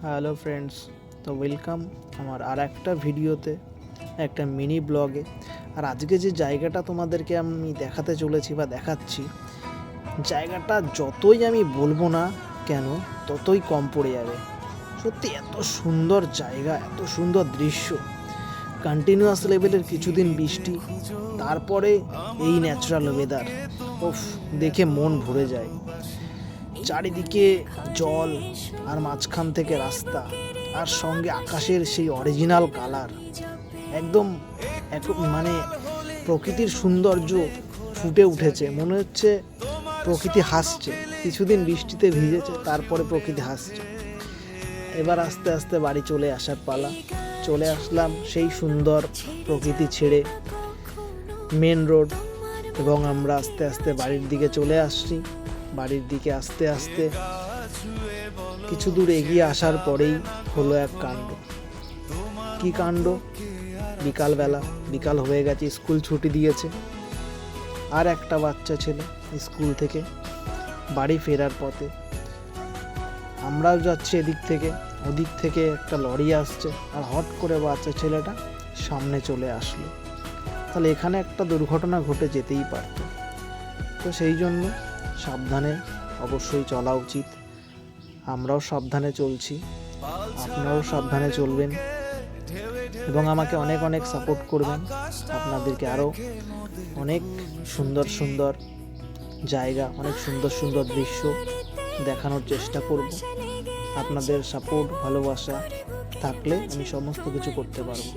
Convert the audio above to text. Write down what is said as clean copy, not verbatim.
Hello friends, তো welcome আমার আর একটা ভিডিওতে, একটা মিনি ব্লগে। আর আজকে যে জায়গাটা তোমাদেরকে আমি দেখাতে চলেছি বা দেখাচ্ছি, জায়গাটা যতই আমি বলবো না কেন ততই কম পড়ে যাবে। সত্যি এত সুন্দর জায়গা, এত সুন্দর দৃশ্য, কন্টিনিউয়াস লেভেলের কিছুদিন বৃষ্টি, তারপরে এই ন্যাচারাল ওয়েদার, ওফ, দেখে মন ভরে যায়। চারিদিকে জল, আর মাঝখান থেকে রাস্তা, আর সঙ্গে আকাশের সেই অরিজিনাল কালার, একদম মানে প্রকৃতির সৌন্দর্য ফুটে উঠেছে। মনে হচ্ছে প্রকৃতি হাসছে। কিছুদিন বৃষ্টিতে ভিজেছে, তারপরে প্রকৃতি হাসছে। এবার আস্তে আস্তে বাড়ি চলে আসার পালা। চলে আসলাম সেই সুন্দর প্রকৃতি ছেড়ে মেন রোড, এবং আমরা আস্তে আস্তে বাড়ির দিকে চলে আসছি। বাড়ির দিকে আস্তে আস্তে কিছু দূর এগিয়ে আসার পরেই হলো এক কাণ্ড। কি কাণ্ড? বিকাল হয়ে গেছে, স্কুল ছুটি দিয়েছে। আর একটা বাচ্চা ছেলে স্কুল থেকে বাড়ি ফেরার পথে, আমরাও যাচ্ছি এদিক থেকে, ওদিক থেকে একটা লরি আসছে, আর হট করে বাচ্চা ছেলেটা সামনে চলে আসলো। তাহলে এখানে একটা দুর্ঘটনা ঘটে যেতেই পারত। তো সেই জন্য সাবধানে অবশ্যই চলা উচিত। আমরাও সাবধানে চলছি, আপনারাও সাবধানে চলবেন, এবং আমাকে অনেক অনেক সাপোর্ট করবেন। আপনাদেরকে আরও অনেক সুন্দর সুন্দর জায়গা, অনেক সুন্দর সুন্দর দৃশ্য দেখানোর চেষ্টা করব। আপনাদের সাপোর্ট, ভালোবাসা থাকলে আমি সমস্ত কিছু করতে পারবো।